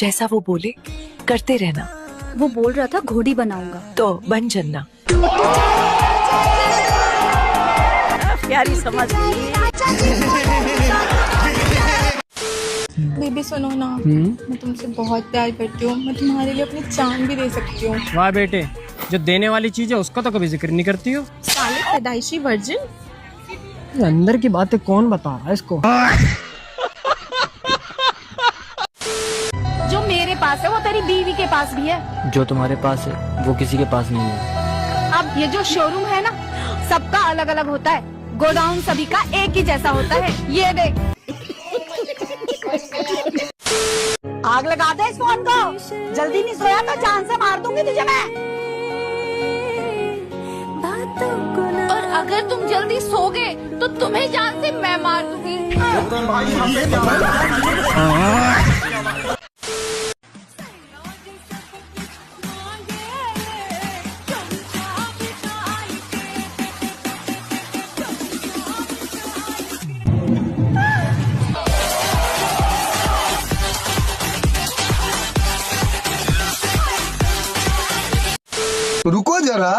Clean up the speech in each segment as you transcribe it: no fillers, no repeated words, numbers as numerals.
जैसा वो बोले करते रहना। वो बोल रहा था घोड़ी बनाऊंगा, तो बन जन्ना। प्यारी समझ बेबी सुनो ना, मैं तुमसे बहुत प्यार करती हूँ। मैं तुम्हारे लिए अपनी जान भी दे सकती हूँ। वाह बेटे, जो देने वाली चीज है उसका तो कभी जिक्र नहीं करती हो। साले पैदाइशी वर्जिन। अंदर की बातें कौन बता रहा है इसको? जो मेरे पास है वो तेरी बीवी के पास भी है। जो तुम्हारे पास है वो किसी के पास नहीं है। अब ये जो शोरूम है ना, सबका अलग अलग होता है, गोडाउन सभी का एक ही जैसा होता है। ये देख, आग लगा दे इस फोन को। जल्दी नहीं सोया तो जान से मार दूंगी तुझे मैं। और अगर तुम जल्दी सोगे तो तुम्हें जान से मैं मार दूंगी। रुको जरा।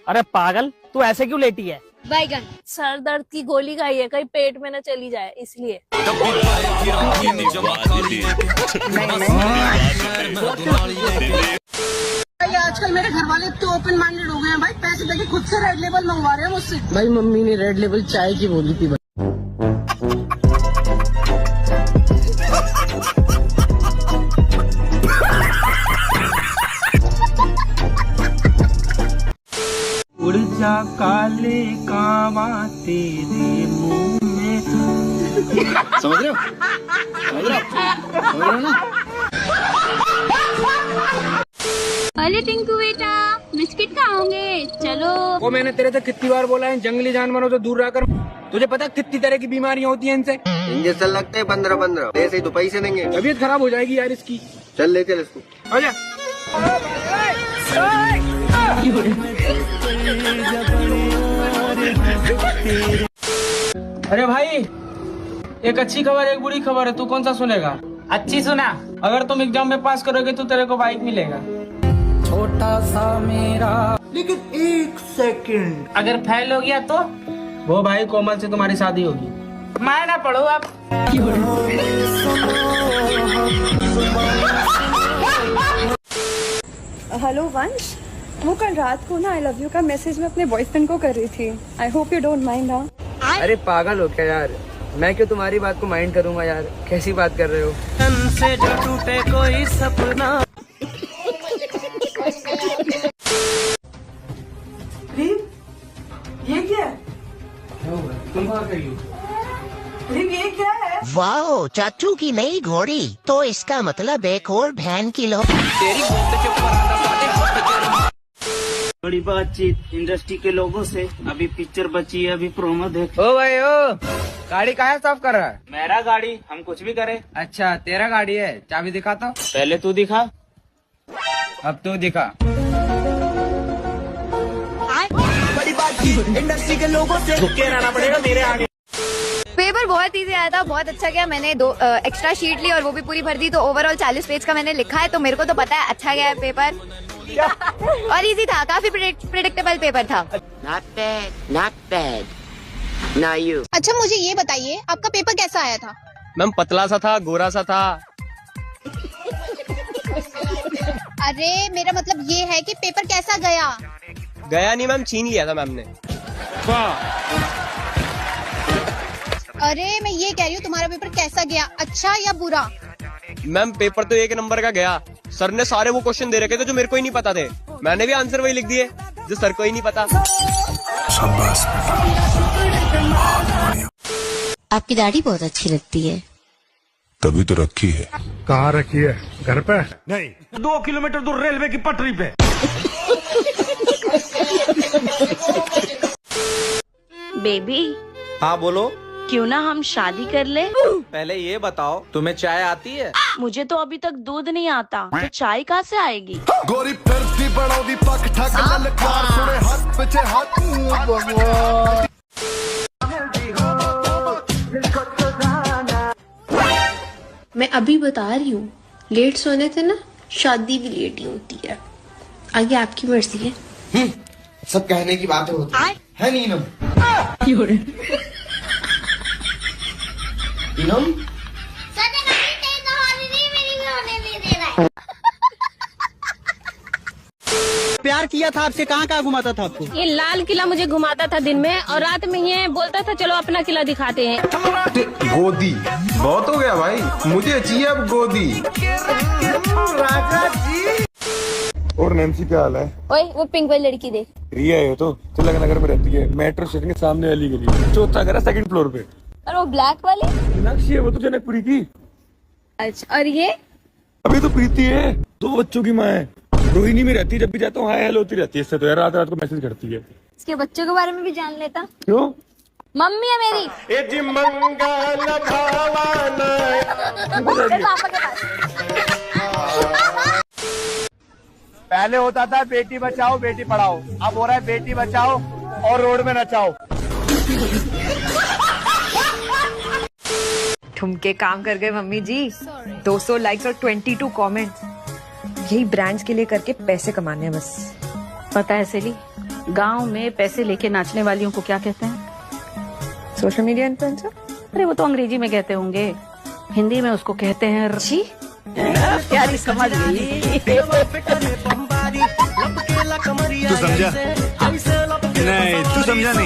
अरे पागल, तू ऐसे क्यों लेटी है? बैगन सर दर्द की गोली खाई है, कहीं पेट में न चली जाए इसलिए। आजकल मेरे घर वाले तो ओपन माइंडेड हो गए हैं भाई। पैसे देके खुद से रेड लेबल मंगवा रहे हैं मुझसे। भाई मम्मी ने रेड लेबल चाय की बोली थी। उड़ जा काले कावा तेरे मुंह में। समझ रहे हो? समझ रहे हो ना? अरे टिंकू बेटा, बिस्किट खाओगे? चलो। वो मैंने तेरे से कितनी बार बोला है जंगली जानवरों से दूर रहकर। तुझे पता कितनी तरह की बीमारियां होती हैं इनसे? इंजेक्शन लगते हैं 15-15। ऐसे ही तो पैसे देंगे। तबीयत खराब हो जाएगी यार इसकी। चल ले चल इसको। आजा। अरे भाई, एक अच्छी खबर एक बुरी खबर है, तू कौन सा सुनेगा? अच्छी सुना। अगर तुम एग्जाम में पास करोगे तो तेरे को बाइक मिलेगा। छोटा सा मेरा। लेकिन 1 सेकंड। अगर फेल हो गया तो वो भाई कोमल से तुम्हारी शादी होगी। मैं ना पढ़ो आप। हेलो वंश, वो कल रात को ना आई लव यू का मैसेज मैं अपने बॉयफ्रेंड को कर रही थी। I hope you don't mind. हाँ, अरे पागल हो क्या यार, मैं क्यों तुम्हारी बात को माइंड करूंगा यार, कैसी बात कर रहे हो? से जो टूटे कोई सपना। ये क्या है? तुम कहाँ गई हो? ये क्या है? वाओ, चाचू की नई घोड़ी। तो इसका मतलब एक और बहन की लो। बड़ी बातचीत इंडस्ट्री के लोगों से। अभी पिक्चर बची है, अभी प्रोमो देख। ओ भाई ओ, गाड़ी कहाँ साफ कर रहा है? मेरा गाड़ी, हम कुछ भी करें। अच्छा तेरा गाड़ी है, चाबी दिखा तो। पहले तू दिखा। अब तू दिखा। बड़ी बातचीत इंडस्ट्री के लोगों से। झुके रहना पड़ेगा मेरे आगे। पेपर बहुत इजी आया था, बहुत अच्छा गया। मैंने 2 एक्स्ट्रा शीट ली और वो भी पूरी भर दी, तो ओवरऑल 40 पेज का मैंने लिखा है। तो मेरे को तो पता है अच्छा गया है पेपर। और इजी था, काफी प्रेडिक्टेबल पेपर था। Not bad, not bad. Now you. अच्छा मुझे ये बताइए, आपका पेपर कैसा आया था? मैम पतला सा था, गोरा सा था। अरे मेरा मतलब ये है कि पेपर कैसा गया? गया नहीं मैम, छीन लिया था मैम ने। अरे मैं ये कह रही हूँ तुम्हारा पेपर कैसा गया, अच्छा या बुरा? मैम पेपर तो 1 नंबर का गया। सर ने सारे वो क्वेश्चन दे रखे थे जो मेरे को ही नहीं पता थे। मैंने भी आंसर वही लिख दिए जो सर को ही नहीं पता। आपकी दाढ़ी बहुत अच्छी लगती है। तभी तो रखी है। कहाँ रखी है? घर पे? नहीं, 2 किलोमीटर दूर रेलवे की पटरी पे। बेबी हाँ बोलो। क्यों ना हम शादी कर ले? पहले ये बताओ, तुम्हें चाय आती है? मुझे तो अभी तक दूध नहीं आता, तो चाय कहाँ से आएगी? गोरी फिरती बनाओ पक ठक ललकार सुने हाथ पीछे हाथ। मैं अभी बता रही हूँ, लेट सोने से ना शादी भी लेट ही होती है। आगे आपकी मर्जी है। सब कहने की बातें होती है नीनम। नीनम प्यार किया था आपसे, कहाँ कहाँ घुमाता था आपको? ये लाल किला मुझे घुमाता था दिन में, और रात में ये बोलता था चलो अपना किला दिखाते हैं। गोदी बहुत हो गया भाई, मुझे चाहिए अब गोदी। और नैन्सी क्या हाल है? ओए वो पिंक वाली लड़की देख। रिया है तो तिलक नगर में रहती है, मेट्रो स्टेशन के सामने वाली गली, चौथा घर है, सेकंड फ्लोर पे। और वो ब्लैक वाली मीनाक्षी है, वो तो जनकपुरी की। अच्छा, और ये अभी तो प्रीति है, 2 बच्चों की माँ है, रोहिणी में रहती है, जब भी जाता हूँ हाय हेलो होती रहती है। इससे तो यार रात रात को मैसेज करती है। इसके बच्चों के बारे में भी जान लेता। क्यों? मम्मी है मेरी। पापा के पास। पहले होता था बेटी बचाओ बेटी पढ़ाओ, अब हो रहा है बेटी बचाओ और रोड में नचाओ। ठुमके काम कर गए मम्मी जी। 200 लाइक्स और 22 कमेंट्स। यही ब्रांड्स के लिए करके पैसे कमाने हैं बस। पता है सेली, गांव में पैसे लेके नाचने वालियों को क्या कहते हैं? Social media influencer. अरे वो तो अंग्रेजी में कहते होंगे, हिंदी में उसको कहते हैं ऋषि। प्यारी समझ गई। तू समझा? नहीं तू समझा नहीं।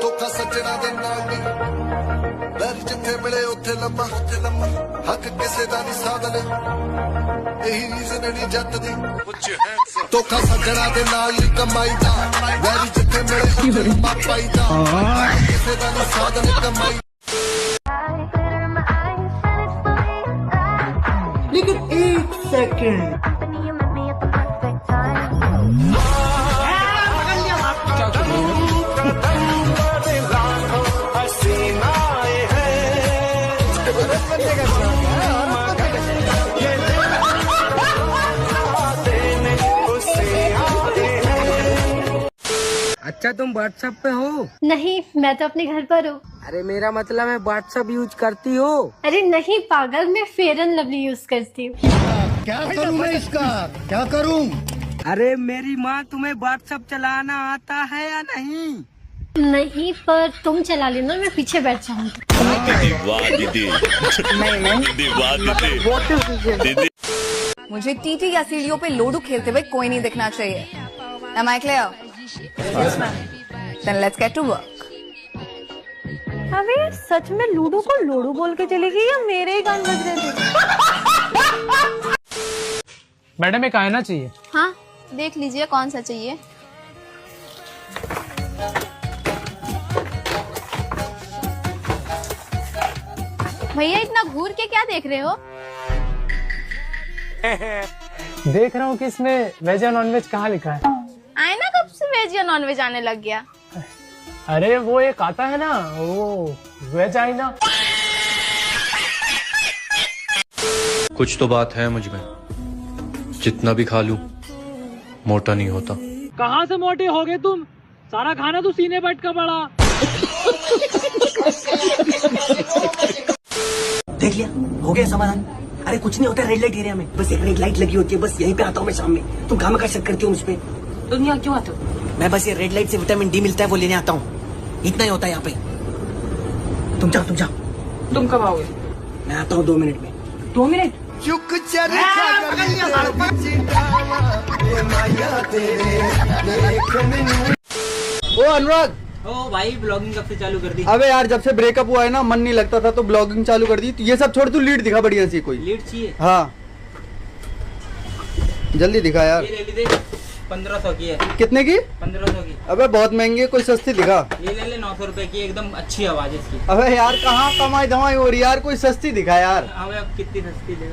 ਧੋਖਾ ਸੱਜਣਾ ਦੇ ਨਾਲ ਨਹੀਂ, ਵੈਰ ਜਿੱਥੇ ਮਿਲੇ ਉੱਥੇ ਲੰਮਾ ਹੱਕ ਕਿਸੇ ਦਾ ਨਹੀਂ ਸਾਧਨ, ਇਹੀ ਰੀਜ਼ਨ ਨਹੀਂ ਜੱਟ ਦੀ। ਧੋਖਾ ਸੱਜਣਾ ਦੇ ਨਾਲ ਨਹੀਂ ਕਮਾਈ ਦਾ, ਵੈਰ ਜਿੱਥੇ ਮਿਲੇ ਉੱਥੇ ਲੰਮਾ ਪਾਈਦਾ, ਕਿਸੇ ਦਾ ਨਹੀਂ ਸਾਧਨ ਕਮਾਈ। लेकिन 1 सेकंड अच्छा तुम व्हाट्सएप पे हो? नहीं, मैं तो अपने घर पर हूँ। अरे मेरा मतलब है व्हाट्सएप यूज करती हो? अरे नहीं पागल, मैं फेयर एंड लवली यूज करती हूँ। क्या करूं मैं इसका, क्या करूं? अरे मेरी माँ, तुम्हें व्हाट्सएप चलाना आता है या नहीं? नहीं, पर तुम चला लेना, मैं पीछे बैठ जाऊंगी। मुझे टीटी या सीढ़ियों पे लोडू खेलते हुए कोई नहीं दिखना चाहिए। Am I clear? Yes, ma'am. Then let's get to work. अबे सच में लूडो को लोडू बोल के चलेगी या मेरे ही कान बज रहे थे? मैडम एक आईना चाहिए। हाँ, देख लीजिए कौन सा चाहिए। भैया इतना घूर के क्या देख रहे हो? देख रहा हूँ कि इसमें वेज या नॉन वेज कहाँ लिखा है। आईना कब से वेज या नॉन वेज आने लग गया? अरे वो एक आता है ना, वो वेज आईना। कुछ तो बात है मुझ में, जितना भी खा लूं मोटा नहीं होता। कहाँ से मोटे हो गए तुम? सारा खाना तो सीने बैठ का पड़ा। देख लिया, हो गया समाधान। अरे कुछ नहीं होता रेड लाइट एरिया में, बस एक रेड लाइट लगी होती है, बस यहीं पे आता हूँ मैं शाम में। तुम काम का शक करती हो मुझ पे? तुम यहाँ क्यों आते हो? मैं बस ये रेड लाइट से विटामिन डी मिलता है वो लेने आता हूँ, इतना ही होता है यहाँ पे। तुम जाओ तुम जाओ। तुम कब आओगे? मैं आता हूँ 2 मिनट में। 2 मिनट? चुक चल ओ अनुराग, ओ भाई ब्लॉगिंग कब से चालू कर दी? अबे यार जब से ब्रेकअप हुआ है ना, मन नहीं लगता था तो ब्लॉगिंग चालू कर दी। ये सब छोड़, तू लीड दिखा बढ़िया सी कोई। लीड चाहिए? हाँ जल्दी दिखा यार। ये ले लीजिए, 1500 की है। कितने की? 1500 की। अबे बहुत महंगी है, कोई सस्ती दिखा। ये ले ले 900 रुपए की, एकदम अच्छी आवाज है इसकी। अबे यार कहाँ कमाई धमाई हो रही यार, कोई सस्ती दिखा यार। हमें अब कितनी सस्ती ले?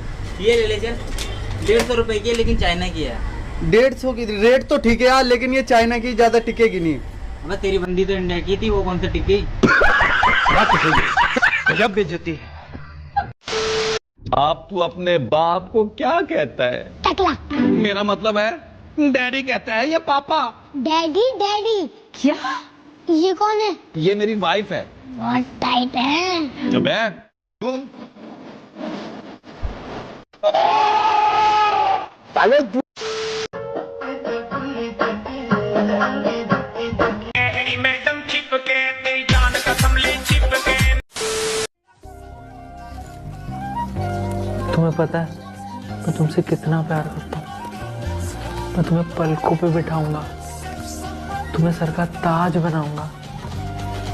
ये ले ले चल, 150 रुपए की है लेकिन चाइना की है। 150 की रेट तो ठीक है यार, लेकिन ये चाइना की ज्यादा टिकेगी नहीं। अब तेरी बंदी तो इंडिया की थी, वो कौन सी टिक गई? जब बेइज्जती है। आप तू अपने बाप को क्या कहता है? टकला। मेरा मतलब है डैडी कहता है या पापा? डैडी डैडी क्या? ये कौन है? ये मेरी वाइफ है, बहुत टाइट है। जब है तुम्हें पता है मैं तुमसे कितना प्यार करता हूँ। मैं तुम्हें पलकों पे बिठाऊंगा, तुम्हें सर का ताज बनाऊंगा,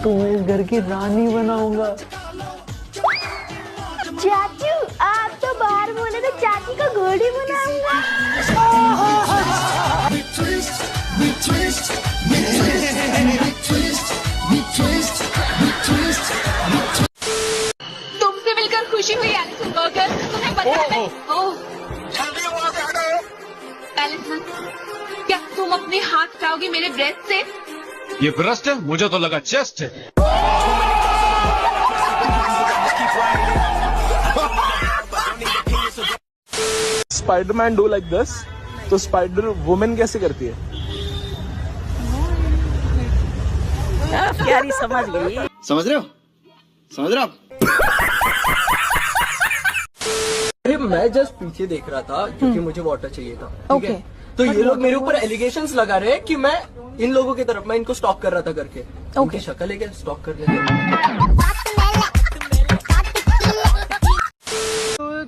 तुम्हें इस घर की रानी बनाऊंगा। चाचू आप तो बाहर बोले तो चाची का घोड़ी बनाऊंगा। तुमसे मिलकर खुशी हुई एलिसन बर्गर। तुम्हें पता है एलिसन, क्या तुम अपने हाथ हटाओगी मेरे ब्रेस्ट से? ये ब्रेस्ट है, मुझे तो लगा चेस्ट है। स्पाइडरमैन डू लाइक दिस, तो स्पाइडर वुमेन कैसे करती है? प्यारी समझ गई। समझ रहे हो? समझ रहे हो आप? अरे मैं जस्ट पीछे देख रहा था क्योंकि मुझे वाटर चाहिए था। ठीक है? तो ये लोग मेरे ऊपर एलिगेशंस लगा रहे हैं कि मैं इन लोगों की तरफ, मैं इनको स्टॉक कर रहा था करके। उनकी शक्ल है क्या स्टॉक कर लेते?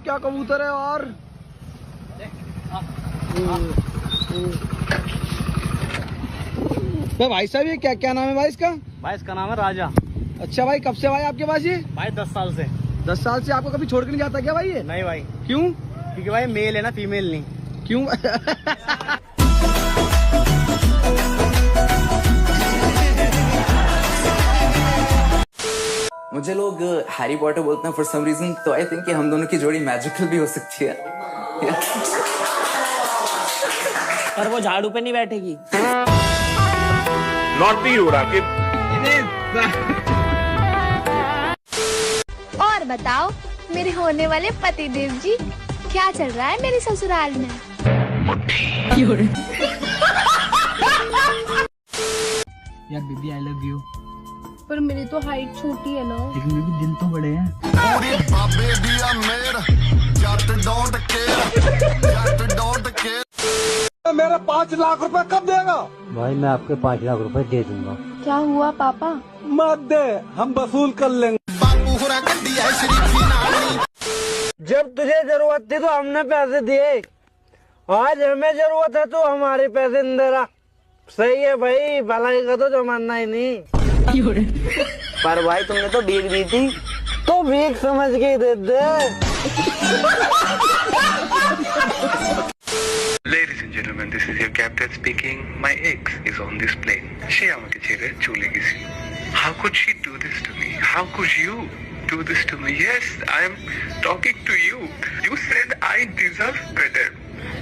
क्या कबूतर है यार? भाई साहब ये क्या क्या नाम है भाई इसका? भाई इसका नाम है राजा। अच्छा भाई, कब से भाई आपके पास ये? भाई 10 साल से। 10 साल से आपको कभी छोड़ के नहीं जाता क्या भाई ये? नहीं भाई। क्यों? क्योंकि भाई मेल है ना, फीमेल नहीं। क्यों? मुझे लोग हैरी पॉटर बोलते हैं फॉर सम रीजन, तो आई थिंक कि हम दोनों की जोड़ी मैजिकल भी हो सकती है। पर वो झाड़ू पे नहीं बैठेगी। नॉटी उड़ा के। और बताओ मेरे होने वाले पतिदेव जी, क्या चल रहा है मेरे ससुराल में? यार बेबी आई लव यू। पर मेरी तो हाइट छोटी है ना। लेकिन बेबी दिल तो बड़े हैं। बाबे दिया मेरा जट डोंट केयर। मेरा 5 लाख रुपए कब देगा? भाई मैं आपके 5 लाख रुपए दे दूंगा। क्या हुआ पापा? मत दे, हम वसूल कर लेंगे। जब तुझे जरूरत थी तो हमने पैसे दिए, आज हमें जरूरत है तो हमारे पैसे नहीं दे रहा। सही है भाई, भलाई का तो जमाना ही नहीं। पर भाई तुमने तो भीख दी थी, तो भीख समझ के दे दे। Ladies and gentlemen, this is your captain speaking. My ex is on this plane. She আমাকে ছেড়ে চলে গেছে। How could she do this to me? How could you do this to me? Yes, I am talking to you. You said I deserve better.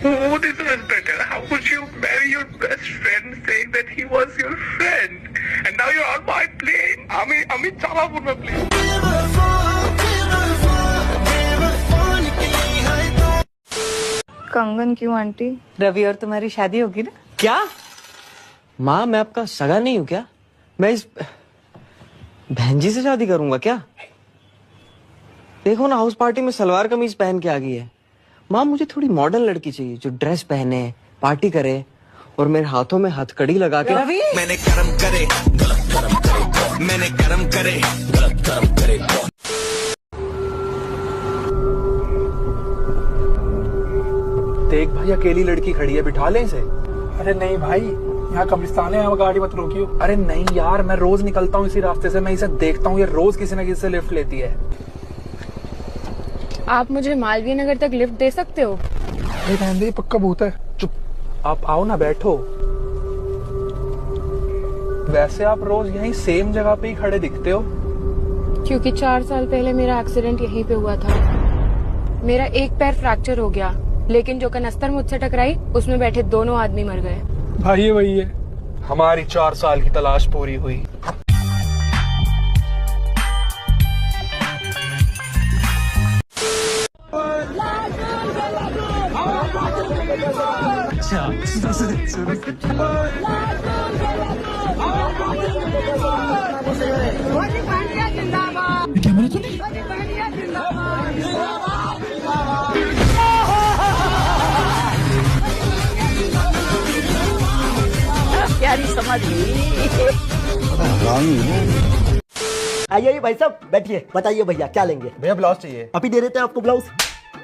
Who deserves better? How could you marry your best friend saying that he was your friend? And now you're on my plane. আমি চালাবো না plane. कंगन क्यों aunty? Ravi और तुम्हारी शादी होगी ना? क्या माँ, मैं आपका सगा नहीं हूँ क्या? मैं इस बहन जी से शादी करूंगा क्या? देखो ना, हाउस पार्टी में सलवार कमीज पहन के आ गई है। माँ मुझे थोड़ी मॉडर्न लड़की चाहिए जो ड्रेस पहने, पार्टी करे और मेरे हाथों में हथकड़ी लगा के। रवि मैंने कर्म करे गलत कर्म करे, मैंने कर्म करे गलत कर्म करे। देख भाई, अकेली लड़की खड़ी है, बिठा ले इसे। अरे नहीं भाई, यहाँ कब्रिस्तान है, यहाँ गाड़ी मत रोकियो। अरे नहीं यार, मैं रोज निकलता हूँ इसी रास्ते से, मैं इसे देखता हूँ, ये रोज किसी न किसी से लिफ्ट लेती है। आप मुझे मालवीय नगर तक लिफ्ट दे सकते हो? अरे रहने दे, पक्का भूत है। चुप, आप आओ ना, बैठो। वैसे आप रोज यहीं सेम जगह पे ही खड़े दिखते हो। क्योंकि 4 साल पहले मेरा एक्सीडेंट यहीं पे हुआ था। मेरा एक पैर फ्रैक्चर हो गया, लेकिन जो कनस्तर मुझसे टकराई उसमें बैठे दोनों आदमी मर गए। भाई वही है, हमारी 4 साल की तलाश पूरी हुई। अच्छा प्यारी समझ गई। आइए भाई साहब बैठिए, बताइए भैया क्या लेंगे? भैया ब्लाउज चाहिए। अभी दे देते हैं आपको ब्लाउज।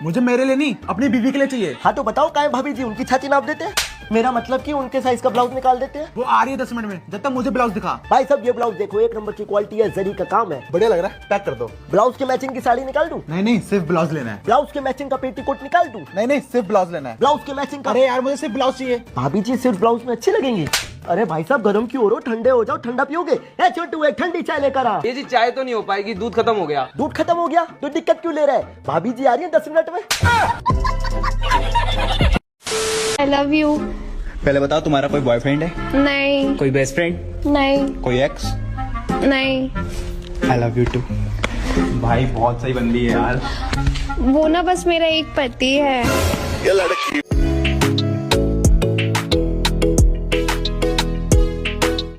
मुझे मेरे लिए नहीं, अपनी बीवी के लिए चाहिए। हाँ तो बताओ काहे भाभी जी उनकी छाती नाप देते हैं? मेरा मतलब कि उनके साइज का ब्लाउज निकाल देते हैं। वो आ रही है 10 मिनट में, जब तक मुझे ब्लाउज दिखा। भाई साहब ये ब्लाउज देखो, एक नंबर की क्वालिटी है, जरी का काम है, बढ़िया लग रहा है, पैक कर दो। ब्लाउज के मैचिंग की साड़ी निकाल दूं? नहीं नहीं, सिर्फ ब्लाउज लेना है। ब्लाउज के मैचिंग का पेटीकोट निकाल दूं? नहीं नहीं, सिर्फ ब्लाउज लेना है। ब्लाउज के मैचिंग का? अरे यार मुझे सिर्फ ब्लाउज चाहिए। भाभी जी सिर्फ ब्लाउज में अच्छी लगेंगी। अरे भाई साहब गर्म क्यों हो रहे हो, ठंडे हो जाओ, ठंडा पियोगे? ए छोटू एक ठंडी चाय लेकर आ। ये जी चाय तो नहीं हो पाएगी, दूध खत्म हो गया। दूध खत्म हो गया तो दिक्कत क्यों ले रहा है? भाभी जी आ रही है 10 मिनट में। आई लव यू। पहले बताओ तुम्हारा कोई बॉयफ्रेंड है? नहीं। कोई बेस्ट फ्रेंड? नहीं। कोई एक्स? नहीं। I love you too. भाई बहुत सही बंदी है यार। वो ना बस मेरा एक पति है। ये लड़की